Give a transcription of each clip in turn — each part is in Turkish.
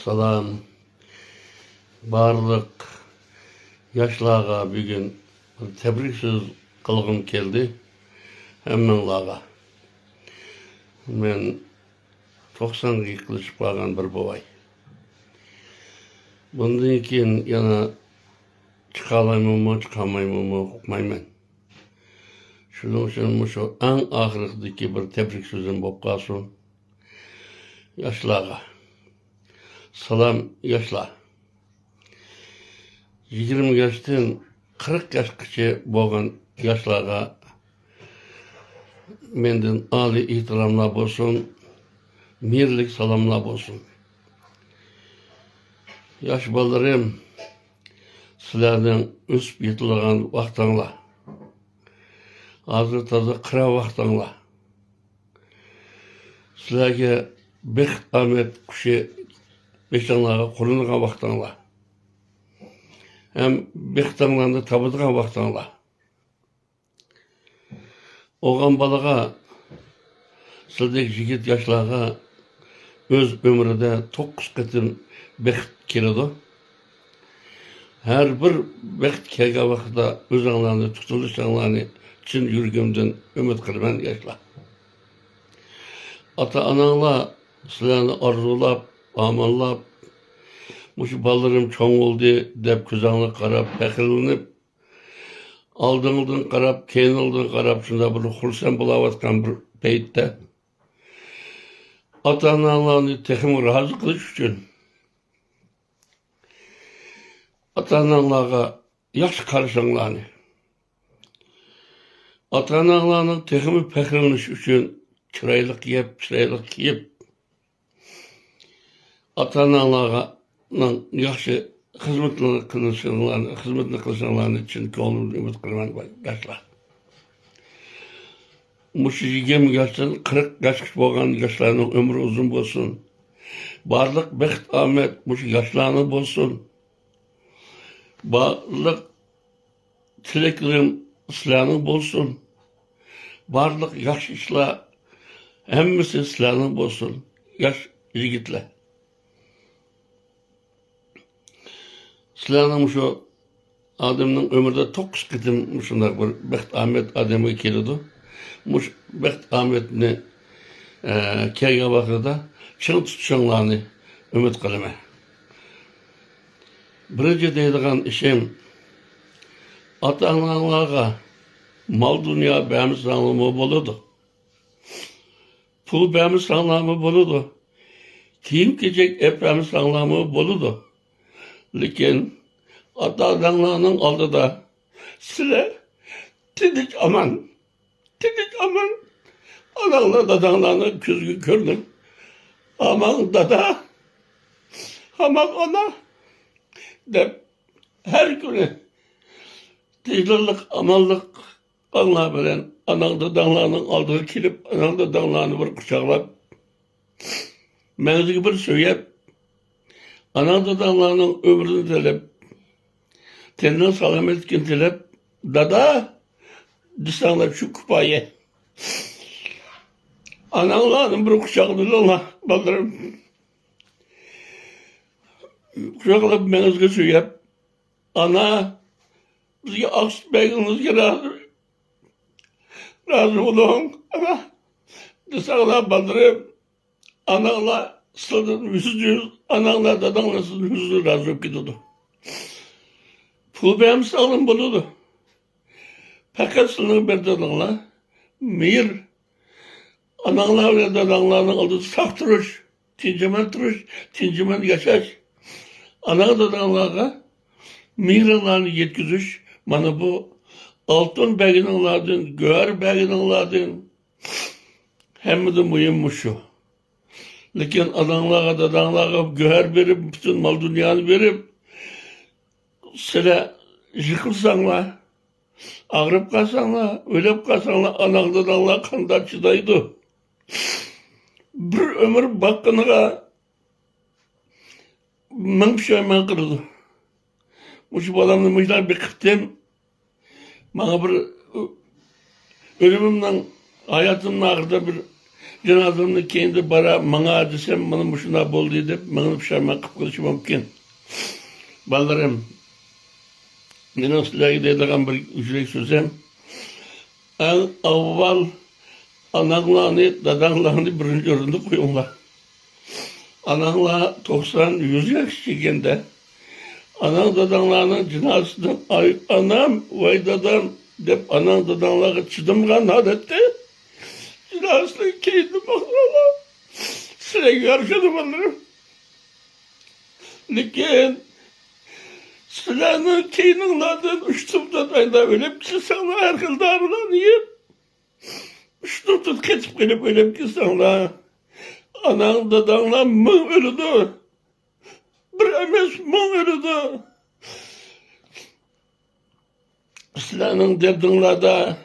Salam. Barlık yaşlarga bugün tebrik söz kılgım keldi. Hemmenlarga. Men 90 yıkılışıp kalgan bir bobay. Bundan keyin yana çıkalaymanmı, çıkamaymanmı hukmayman. Şunun için şu en ahırıqdaki bir tebrik sözüm bolup kalsın. Yaşlarga. Salam yaşlar. 20 yaştan 40 yaşgacha bo'lgan yoshlarga menden ali ihtiramlar bo'lsin, mirlik salamlar bo'lsin. Yosh bolalarım, sizlarning o'sib yetilgan vaqtinglar. Hozir toza qira vaqtinglar. Sizlarga baxt omad qushi beshanglarga qo'lingan vaqtinglar. Hem bektanlarını tabıdığan vaxtınla. Oğan balığa, sıldaki jigit yaşlarga öz ömrüde 9 qetim bext keledi. Her bir bext kelgen vaxtda öz anlarını, tutuluş anlarını çin yürgümden ümit kılman yaşlar. Ata-analar sizlerini arzulap, amanlap, Muşu ballarım çoğun oldu dep kızanlık qarap, pəxirlenip, aldığıldın qarap, keynildin qarap, şunda bir xulsan bulavatkan bir peytdə. Ata-analarını texim razı qilish üçün ata-analarga yaxşı qarışanlarını, ata-analarının teximi pəxirleniş üçün çıraylık kiyip, ata-analarga yaxşı hizmetini kılışanlarını için ko'nglim ümit qilaman yoshlar. Muşu 20 yaştan 40 yaşgacha bo'lgan yoshlarning ömrü uzun bo'lsin. Barliq baxt omad muşu yoshlarning bo'lsin. Barliq tilaklarim sizlarning bo'lsin. Barliq yaxshi ishlar hammasi sizlarning bo'lsin. Yosh yigitlar. Sizlerden şu adamın ömründe 9 qetim şunday bir baxt omad adamga keladi. Muş baxt omadni kelgan vaqtida chin tutishinglarni umid qilaman. Birinchi deydigan ishim ota-onalarga mol dunyo bermiz sog'ligi bo'ladi. Pul bermiz sog'ligi bo'ladi. Kiyim-kechak bermiz sog'ligi bo'ladi. Lekin ata-onalarning oldida sizlar tinch aman, ananglar dadanglarni ko'zga ko'rdim. Aman dada, aman ona deb her kuni tinchlik, amanlik qanlar bilan anang dadanglarning oldiga kelib, anang dadanglarni bir quchoqlab, menga bir so'yab, anang dadanglarning ömrünü tilab, tenden salomatligini tilab, dada desanglar şu kifoya. Ananglarning bir quchoqlab, bolalarım. Quchoqlab menga so'yab, ana bizga oqsitmaganingizga razı bo'ling. Ana desanglar bolalarım, ananglar sizlardan yüzsüz, ananglar dadanglar sizlardan yüzsüz razı bo'lib ketadi. Pul bermiz sog'lom bo'ladi. Faqat sizlarning berdilaringlar mehr, ananglar va dadanglarning oldida saq turish, tinchiman yashash, anang dadanglarga mehrlarni yetkazish, mana bu oltin berganinglardan, go'ar berganinglardan hammadan muhim shu. Lekin adamlarga, dadanglarga go'ar berib, bütün mal dunyoni berib, sizlar yiqilsanglar, og'rib qolsanglar, o'lib qolsanglar, anang dadanglar qanday chidaydi? Bir ömür baqqaniga ming pushaymon qildi. Mush bolamni mujlar biqibdim. Mana bir ölümümden hayatımın ağırda bir Cenazamda kendi bara bana desem bana bu şuna bol deyip bana pişirmek kılışı mümkün. Ballarım, benim sizlerle dediğim bir ücret sözüm. En avval ananlarını, dadanlarını birinci oranda koyunlar. Ananlar 90-100 yaş çekende, anan dadanlarının cenazesinden ay anam vay dadam deyip anan dadanları çıdımgan adette. Cenazesinden kendi bakıyorlar. Sürekli yarışadım onları. Lakin silahını keyninglardan uçtumdan ayda ölüp çıksanlar her kıl darılan yiyip uçtumdan ketip gelip ölüp çıksanlar anan dadanlar mın ölüdü. Bir emes mın ölüdü. Silahının derdinlarda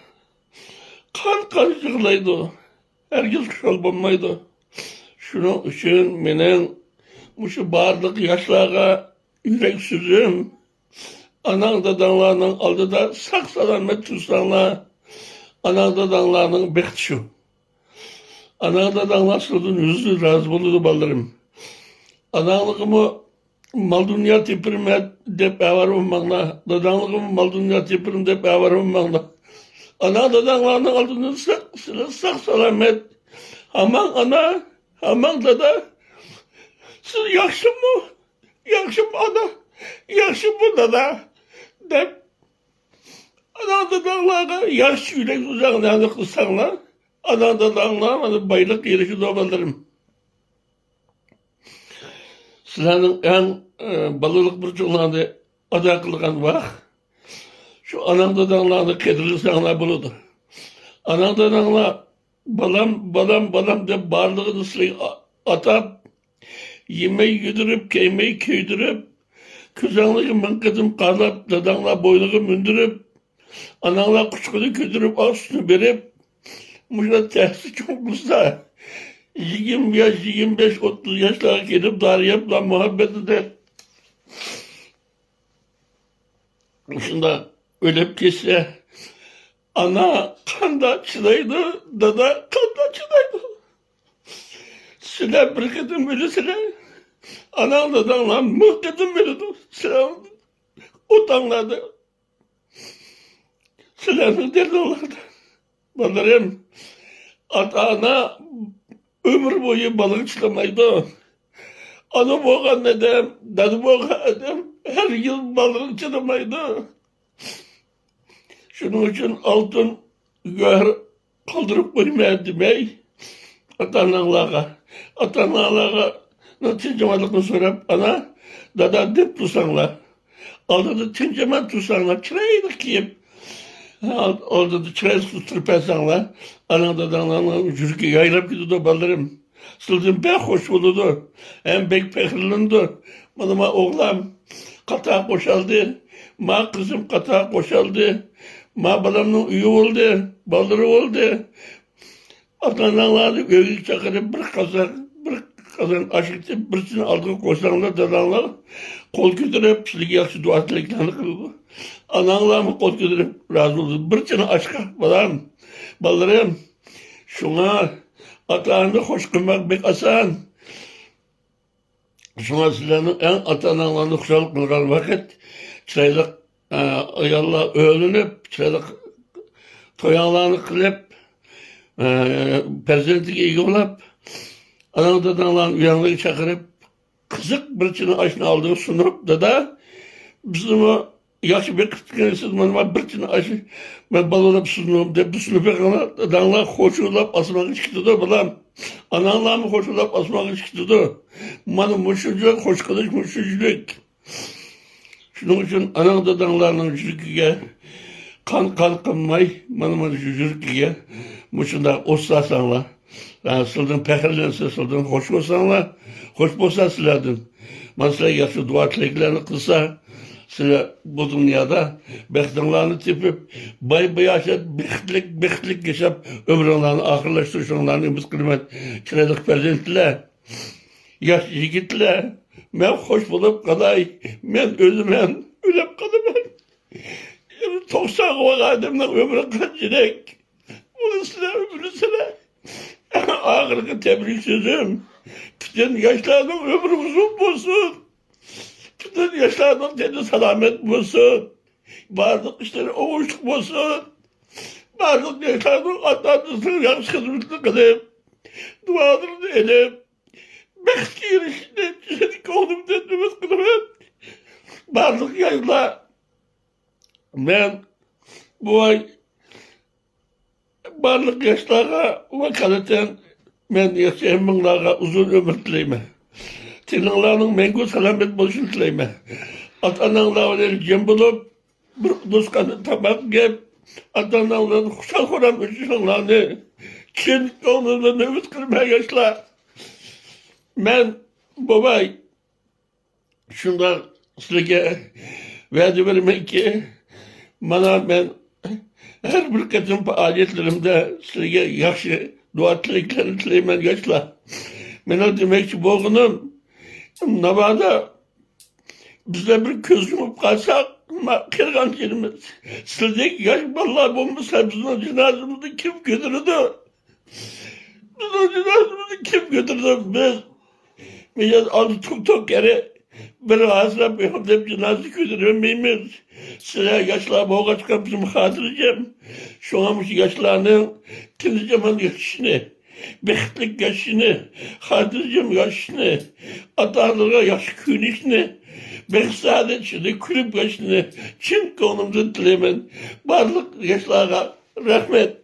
kan karışıklaydı. Herkes kuşal bulmaydı. Şunun için benim şu bağırlık yaşlara yürek süzüm. Anan dadanlarının aldıda sak selamet tutsanlar. Anan dadanlarının bekçi. Anan dadanlar sözün yüzü razı buldu ballarım. Analığımı mal dünya tipirime dep avarım bana. Dadanlığımı mal dünya tipirim dep avarım bana. Anan dadanlarının aldığını sak selamet. Aman ana, aman dada. Siz yakşı mı? Yakşı mı ana? Yakşı mı dada? Dep. Anan dadanlarına yaş yürek uzaklarını kılsanlar. Anan dadanlarına baylık yerişi dobalırım. Sizlerin en balılık burçlarını ada kılgan bak. Şu anan dadanlarını kedirlisanlar buludu. Anan dadanlar balam de bağırlığını sılayı atap, yemeği yüdürüp, keymeği köydürüp, küzenliği mınkıdım karlap, dadanlar boyluğu mündürüp, ananlar kuşkunu ködürüp, ağzını verip, muşla tersi çok kısa. 20 yaş, 25-30 yaşlara gelip darıyıp lan muhabbeti de şunda ölüp geçse ana kanda çınaydı, dada kanda çınaydı. Sıla bir kadın böyle sıla. Anan dadanla muhkedin böyleydi. Sıla utanladı. Sıla'nın derdi olardı. Bunların ata-ana ömür boyu balık çıkamaydı. Anı boğan edem, dadı boğan edem, her yıl balık çıkamaydı. Şunun için altın göğer kaldırıp koymaya demey, ata-analarga tincemalıkını sorap, ana, dada dep tutsanlar. Aldı da tincemen tutsanlar, çıraydık kiyip, aldı da çırayı tutup etsanlar, ana dadanlarla çürükü yaylap gidiyordu ballarım. Sıldım pek hoş buldu. Hem pek pekirlindi. Bana oğlan katağa koşaldı. Ma kızım katağa koşaldı. Ma balamın üyü oldu. Baldırı oldu. Atanalardı öğük çakırıp bir kazan aşıktı. Birisini aldığı koşanlar dadanlar kol götürüp silik yakşı dua tileklerini kıldı. Analar mı kol götürüp razı oldu. Birisini aşka ballarım şuna atağını hoş kılmak bek asan. Şuna sizlerin en ata-analarını kuşalık kılgan vakit çaylık ayarlar öğlenip, çaylık toyanlarını kılıp, perzentlik iyi olap, anan dadanların uyanlığı çakırıp, kızık bir çini aşını aldığı sunup da bizim o yaşı bir kıtkenesiz bana bir çini aşı ben balonap sunup de bu sunup yakana dadanlar hoşulap asmak çıktı da balam. Ananlar mı hoşulap asmak çıktı da. Bana muşuculuk, hoş kılıç muşuculuk. Şunun için anan dadanlarının cürküge kan kınmay, bana cürküge muşunda oslasanlar. Yani sıldım pekirlense sıldım hoş olsanlar, hoş bolsa siladın. Mesela yaşı dua tileklerini kılsa, sıra bu dünyada bektanlarını tipip, bay yaşat, beklik geçip, ömrünlerini ahırlaştırışınlarını ümit kılmet, kirelik perzentler, yaş yigitler, ben hoş bulup kalay, ben ölümen, ölüp kalımen. 90 o adamlar ömrü kaçırek, bunu sıra ömrü sıra. Ağırlıkı tebrik sözüm. Bütün yaşlarının ömrü uzun olsun. Bütün yaşlarının teni selamet olsun. Varlık işleri ovuşluk olsun. Varlık yaşlarının atlandısını yakış hizmetini kılıp, dualarını edip, bekçi girişinde çizedik oğlumdan nüfus kılıp, varlık yaşla ben bu ay varlık yaşlara vakaleten ben yaşayanlara uzun ömür dileyim. Tinanlarının mengu selamet bolsun dileyim. Ata-analarının cem bulup, bir dostkanı tabak gep, ata-analarının kuşal koran üçünlerini çin onunla nöbet kırmaya yaşla. Ben babay şundan sizge verdi vermek ki bana ben her bir kadın faaliyetlerimde sizge yaxşı dua tileklerini tileymen yaşla. Ben demek ki boğunum Navada bizde bir köz yumup kalsak kırgan kelimiz. Sizdek yaş vallahi bulmuşsa bizim cenazemizi kim götürdü? Bizim cenazemizi kim götürdü? Biz az çok kere bir ağızla bir cenaze götüremeyimiz. Size yaşlar boğaç kapısımı hatırlayacağım. Şu an yaşlarının temizlemen yaşını, beklik yaşını, hatırlayacağım yaşını, atalarına yaş künüşünü, beksadetçini, kulüp yaşını, çin konumda dilemen, varlık yaşlara rahmet.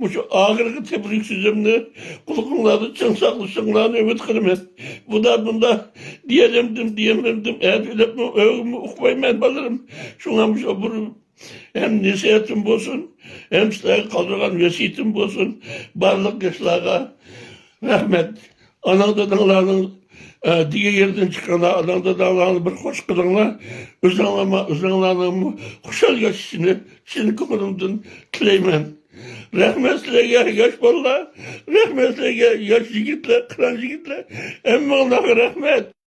Bu şu ağırlıkı tebrik sözümünü, kuluklarını çınsaklısınlarını ümit kırmet. Bu da bunda diyememdim, eğer öğümü ukmayım ben balırım. Şuna bu şu hem nesihatim olsun, hem size kaldırgan vesiyetim olsun, varlık yaşlara rahmet. Anadolu'ların diye yerden çıkanlar, Anadolu'ların bir hoş kılınlar, özenlerinin kuşal yaşını, senin kumunumdun tileymen. Rahmet size yaş valla, rahmet size yaş yigitler, kıran yigitler, emmi Allah'a rahmet.